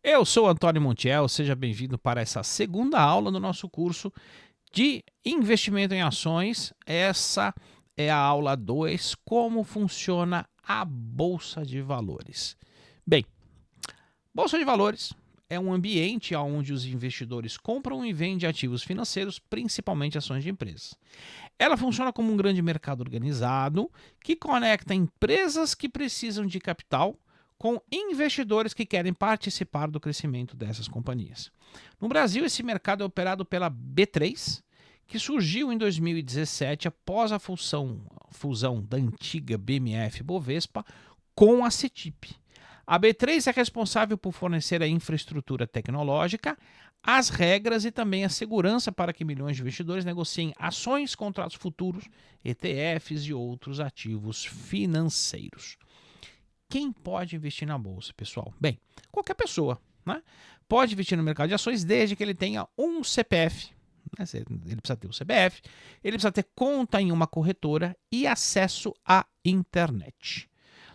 Eu sou Antônio Montiel, seja bem-vindo para essa segunda aula do nosso curso de investimento em ações. Essa é a aula 2, como funciona a Bolsa de Valores. Bem, Bolsa de Valores é um ambiente onde os investidores compram e vendem ativos financeiros, principalmente ações de empresas. Ela funciona como um grande mercado organizado que conecta empresas que precisam de capital com investidores que querem participar do crescimento dessas companhias. No Brasil, esse mercado é operado pela B3, que surgiu em 2017 após a fusão da antiga BMF Bovespa com a CETIP. A B3 é responsável por fornecer a infraestrutura tecnológica, as regras e também a segurança para que milhões de investidores negociem ações, contratos futuros, ETFs e outros ativos financeiros. Quem pode investir na bolsa, pessoal? Bem, qualquer pessoa, né? Pode investir no mercado de ações desde que ele tenha um CPF. Né? Ele precisa ter o CPF, ele precisa ter conta em uma corretora e acesso à internet.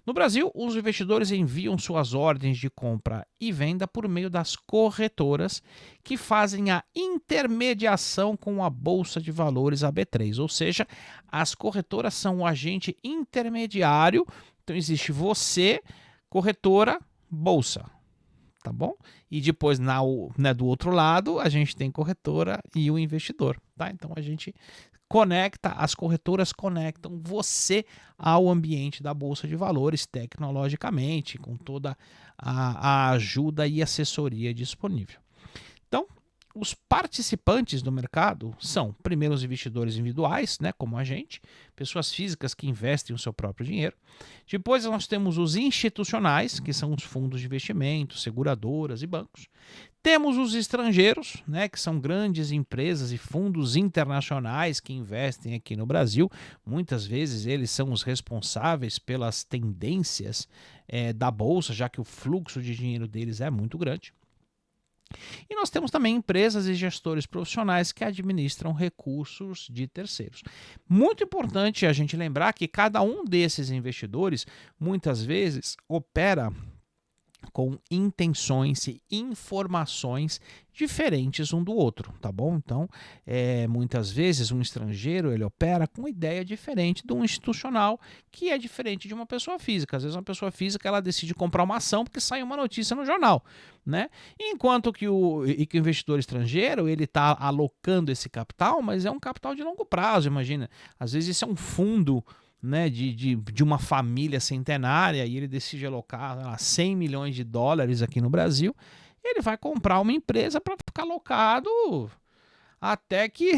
No Brasil, os investidores enviam suas ordens de compra e venda por meio das corretoras que fazem a intermediação com a Bolsa de Valores, a B3, ou seja, as corretoras são o agente intermediário. Então existe você, corretora, bolsa, tá bom? E depois do outro lado a gente tem corretora e o investidor, tá? Então a gente as corretoras conectam você ao ambiente da Bolsa de Valores tecnologicamente, com toda a ajuda e assessoria disponível. Então, os participantes do mercado são, primeiro, os investidores individuais, né, como a gente, pessoas físicas que investem o seu próprio dinheiro. Depois nós temos os institucionais, que são os fundos de investimento, seguradoras e bancos. Temos os estrangeiros, né, que são grandes empresas e fundos internacionais que investem aqui no Brasil. Muitas vezes eles são os responsáveis pelas tendências da Bolsa, já que o fluxo de dinheiro deles é muito grande. E nós temos também empresas e gestores profissionais que administram recursos de terceiros. Muito importante a gente lembrar que cada um desses investidores muitas vezes opera com intenções e informações diferentes um do outro, tá bom? Então, muitas vezes um estrangeiro ele opera com ideia diferente de um institucional, que é diferente de uma pessoa física. Às vezes uma pessoa física ela decide comprar uma ação porque sai uma notícia no jornal, né? Enquanto que o investidor estrangeiro ele está alocando esse capital, mas é um capital de longo prazo, imagina. Às vezes isso é um fundo, né, de uma família centenária e ele decide alocar 100 milhões de dólares aqui no Brasil, ele vai comprar uma empresa para ficar alocado até que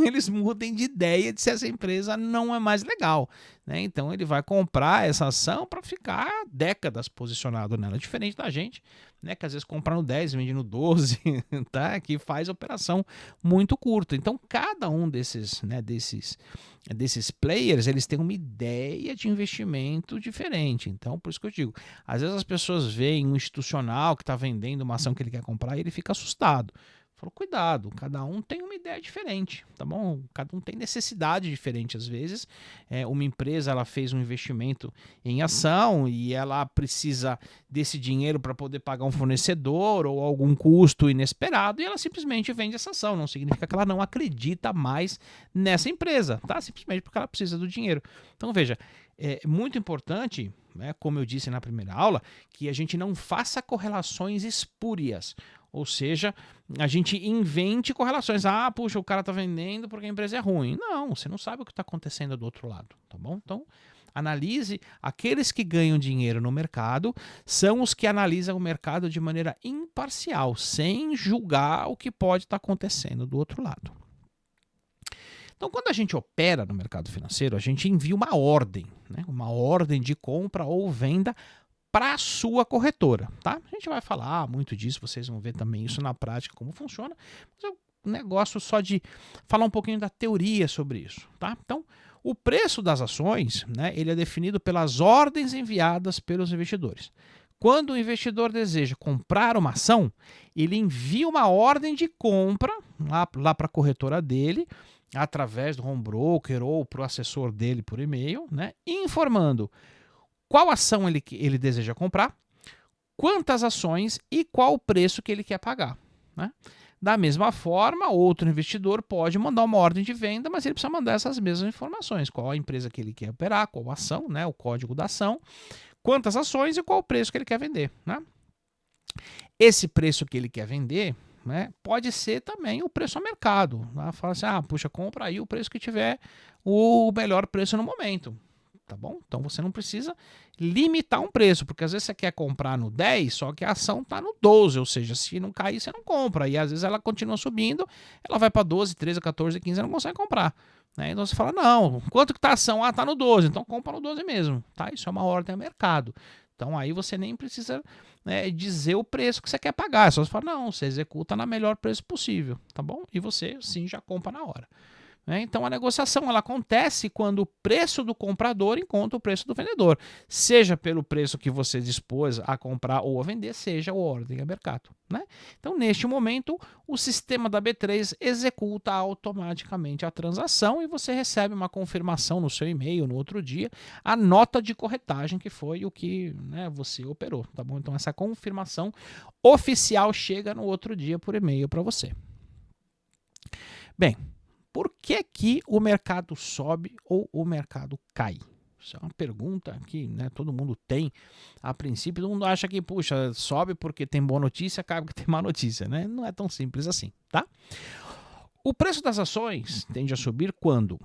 eles mudem de ideia de se essa empresa não é mais legal, né? Então ele vai comprar essa ação para ficar décadas posicionado nela, diferente da gente, né, que às vezes compra no 10, vende no 12, tá? Que faz operação muito curta. Então cada um desses players, eles têm uma ideia de investimento diferente. Então, por isso que eu digo, às vezes as pessoas veem um institucional que está vendendo uma ação que ele quer comprar e ele fica assustado. Falou, cuidado, cada um tem uma ideia diferente, tá bom? Cada um tem necessidade diferente às vezes. Uma empresa ela fez um investimento em ação e ela precisa desse dinheiro para poder pagar um fornecedor ou algum custo inesperado e ela simplesmente vende essa ação. Não significa que ela não acredita mais nessa empresa, tá? Simplesmente porque ela precisa do dinheiro. Então veja, é muito importante, né, como eu disse na primeira aula, que a gente não faça correlações espúrias. Ou seja, a gente invente correlações. Ah, puxa, o cara está vendendo porque a empresa é ruim. Não, você não sabe o que está acontecendo do outro lado, tá bom? Então, analise. Aqueles que ganham dinheiro no mercado são os que analisam o mercado de maneira imparcial, sem julgar o que pode estar acontecendo do outro lado. Então, quando a gente opera no mercado financeiro, a gente envia uma ordem, né? Uma ordem de compra ou venda para a sua corretora, tá? A gente vai falar muito disso, vocês vão ver também isso na prática, como funciona, mas é um negócio só de falar um pouquinho da teoria sobre isso, tá? Então, o preço das ações, né, ele é definido pelas ordens enviadas pelos investidores. Quando o investidor deseja comprar uma ação, ele envia uma ordem de compra lá para a corretora dele, através do home broker ou para o assessor dele por e-mail, né, informando qual ação ele deseja comprar, quantas ações e qual o preço que ele quer pagar, né? Da mesma forma, outro investidor pode mandar uma ordem de venda, mas ele precisa mandar essas mesmas informações: qual a empresa que ele quer operar, qual a ação, né, o código da ação, quantas ações e qual o preço que ele quer vender, né? Esse preço que ele quer vender, né, pode ser também o preço a mercado. Né? Fala assim, puxa, compra aí o preço que tiver o melhor preço no momento. Tá bom? Então você não precisa limitar um preço, porque às vezes você quer comprar no 10, só que a ação está no 12, ou seja, se não cair, você não compra. E às vezes ela continua subindo, ela vai para 12, 13, 14, 15, você não consegue comprar. Né? Então você fala, não, quanto que está a ação? Está no 12, então compra no 12 mesmo. Tá? Isso é uma ordem a mercado. Então aí você nem precisa, né, dizer o preço que você quer pagar. Só você fala, não, você executa na melhor preço possível, tá bom? E você sim já compra na hora. Então a negociação ela acontece quando o preço do comprador encontra o preço do vendedor, seja pelo preço que você dispôs a comprar ou a vender, seja a ordem a mercado. Né? Então, neste momento, o sistema da B3 executa automaticamente a transação e você recebe uma confirmação no seu e-mail no outro dia, a nota de corretagem que foi o que, né, você operou. Tá bom? Então, essa confirmação oficial chega no outro dia por e-mail para você. Bem, por que o mercado sobe ou o mercado cai? Isso é uma pergunta que, né, todo mundo tem. A princípio, todo mundo acha que, puxa, sobe porque tem boa notícia, cai porque tem má notícia. Né? Não é tão simples assim. Tá? O preço das ações tende a subir quando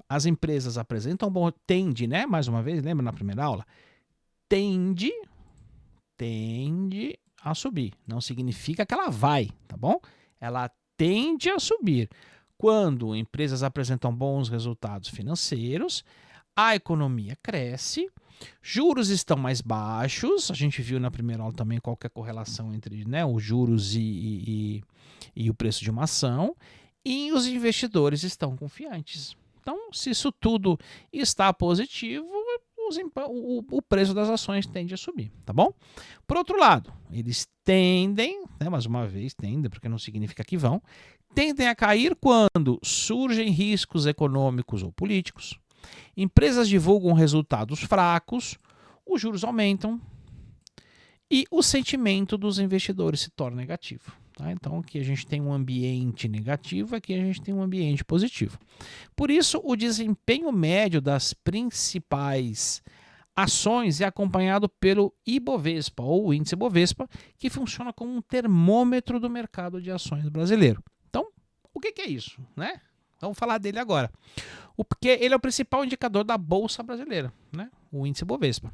as empresas apresentam bom... Tende, né? Mais uma vez, lembra na primeira aula? Tende a subir. Não significa que ela vai, tá bom? Ela tende a subir quando empresas apresentam bons resultados financeiros, a economia cresce, juros estão mais baixos. A gente viu na primeira aula também qual que é a correlação entre, né, os juros e o preço de uma ação, e os investidores estão confiantes. Então, se isso tudo está positivo, o preço das ações tende a subir, tá bom? Por outro lado, eles tendem, né, mais uma vez, tendem, porque não significa que vão, tendem a cair quando surgem riscos econômicos ou políticos, empresas divulgam resultados fracos, os juros aumentam e o sentimento dos investidores se torna negativo. Tá? Então, aqui a gente tem um ambiente negativo, aqui a gente tem um ambiente positivo. Por isso, o desempenho médio das principais ações é acompanhado pelo Ibovespa, ou índice Bovespa, que funciona como um termômetro do mercado de ações brasileiro. Então, o que é isso? Né? Vamos falar dele agora. Porque ele é o principal indicador da Bolsa Brasileira, né? O índice Bovespa.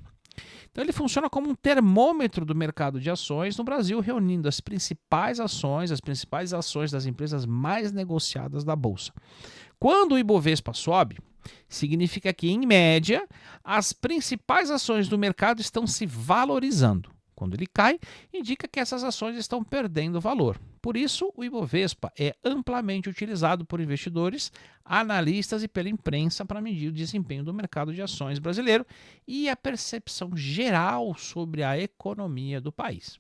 Então ele funciona como um termômetro do mercado de ações no Brasil, reunindo as principais ações das empresas mais negociadas da Bolsa. Quando o Ibovespa sobe, significa que, em média, as principais ações do mercado estão se valorizando. Quando ele cai, indica que essas ações estão perdendo valor. Por isso, o Ibovespa é amplamente utilizado por investidores, analistas e pela imprensa para medir o desempenho do mercado de ações brasileiro e a percepção geral sobre a economia do país.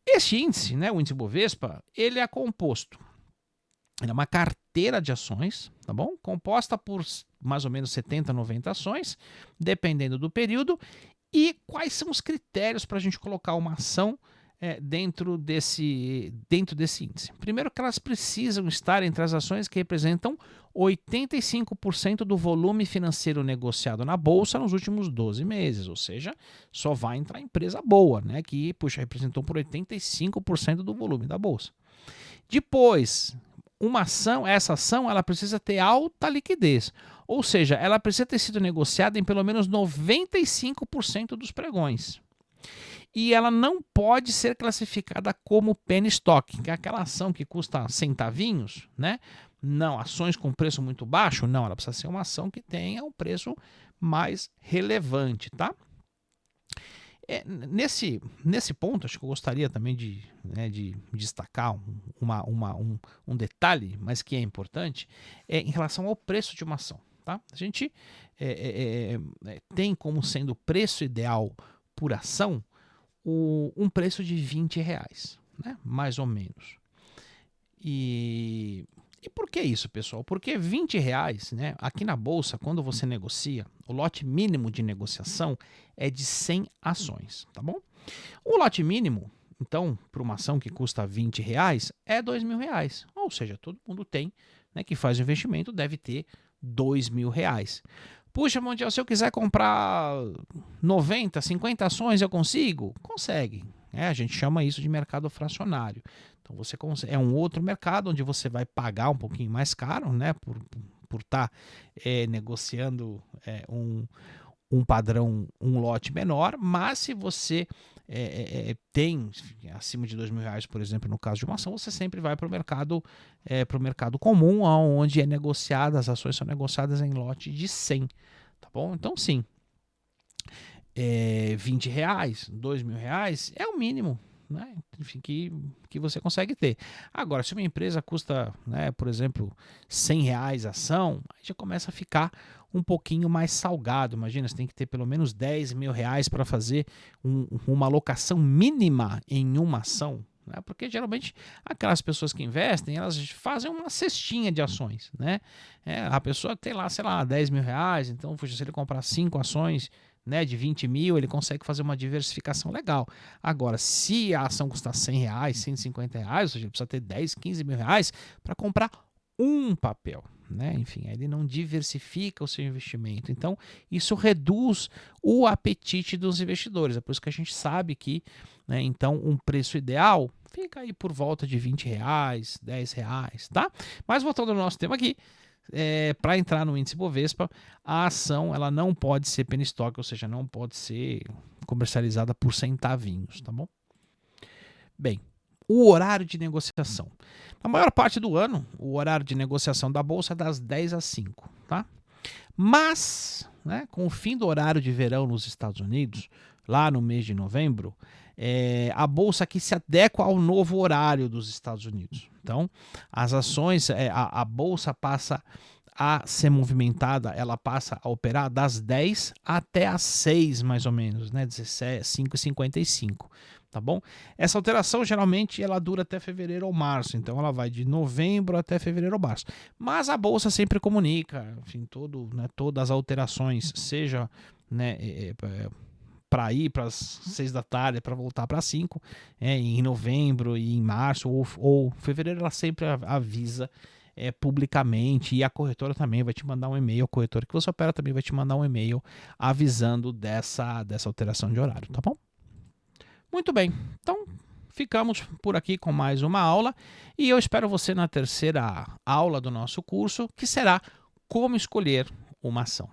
Este índice, né, o índice Ibovespa, ele é composto. Ele é uma carteira de ações, tá bom? Composta por mais ou menos 70, 90 ações, dependendo do período. E quais são os critérios para a gente colocar uma ação dentro desse índice? Primeiro, que elas precisam estar entre as ações que representam 85% do volume financeiro negociado na Bolsa nos últimos 12 meses, ou seja, só vai entrar empresa boa, né, que representou por 85% do volume da Bolsa. Depois, essa ação ela precisa ter alta liquidez, ou seja, ela precisa ter sido negociada em pelo menos 95% dos pregões. E ela não pode ser classificada como penny stock, que é aquela ação que custa centavinhos, né? Não, ações com preço muito baixo, não, ela precisa ser uma ação que tenha um preço mais relevante, tá? Nesse ponto, acho que eu gostaria também de destacar um detalhe, mas que é importante, em relação ao preço de uma ação. Tá? A gente tem como sendo o preço ideal por ação um preço de R$20, né? Mais ou menos. E por que isso, pessoal? Porque R$20, né, aqui na Bolsa, quando você negocia, o lote mínimo de negociação é de 100 ações, tá bom? O lote mínimo, então, para uma ação que custa R$ 20, é R$ 2.000. Ou seja, todo mundo tem, né, que faz o investimento, deve ter R$ 2.000. Puxa, Montiel, se eu quiser comprar 90, 50 ações, eu consigo? Consegue. A gente chama isso de mercado fracionário. Então, você consegue, é um outro mercado onde você vai pagar um pouquinho mais caro, né, por estar negociando um padrão, um lote menor, mas se você tem acima de R$ 2.000, por exemplo, no caso de uma ação, você sempre vai para o mercado comum, onde as ações são negociadas em lote de 100, tá bom? Então, sim, R$ 20, R$ 2.000 é o mínimo, né? Enfim, que você consegue ter. Agora, se uma empresa custa, né, por exemplo, R$ 100 a ação, aí já começa a ficar um pouquinho mais salgado. Imagina, você tem que ter pelo menos R$ 10.000 para fazer uma alocação mínima em uma ação, né? Porque geralmente aquelas pessoas que investem, elas fazem uma cestinha de ações, né? A pessoa tem lá, sei lá, R$ 10.000, então se ele comprar 5 ações, né, de 20 mil, ele consegue fazer uma diversificação legal. Agora, se a ação custar R$ 100, R$ 150, ou seja, ele precisa ter 10, 15 mil reais para comprar um papel, né? Enfim, aí ele não diversifica o seu investimento. Então, isso reduz o apetite dos investidores. É por isso que a gente sabe que, né, então, um preço ideal fica aí por volta de R$ 20, R$ 10, tá? Mas voltando ao nosso tema aqui, para entrar no índice Bovespa, a ação ela não pode ser penny stock, ou seja, não pode ser comercializada por centavinhos, tá bom? Bem, o horário de negociação. Na maior parte do ano, o horário de negociação da bolsa é das 10 às 5, tá? Mas, né, com o fim do horário de verão nos Estados Unidos, lá no mês de novembro, a bolsa aqui se adequa ao novo horário dos Estados Unidos. Então, as ações, a bolsa passa a ser movimentada, ela passa a operar das 10 até as 6, mais ou menos, né? 5h55, tá bom? Essa alteração, geralmente, ela dura até fevereiro ou março, então ela vai de novembro até fevereiro ou março. Mas a bolsa sempre comunica, enfim, todas as alterações, seja, né, para ir para as 6 da tarde, para voltar para 5, em novembro e em março ou fevereiro, ela sempre avisa publicamente, e a corretora também vai te mandar um e-mail, a corretora que você opera também vai te mandar um e-mail avisando dessa alteração de horário, tá bom? Muito bem, então ficamos por aqui com mais uma aula e eu espero você na terceira aula do nosso curso, que será como escolher uma ação.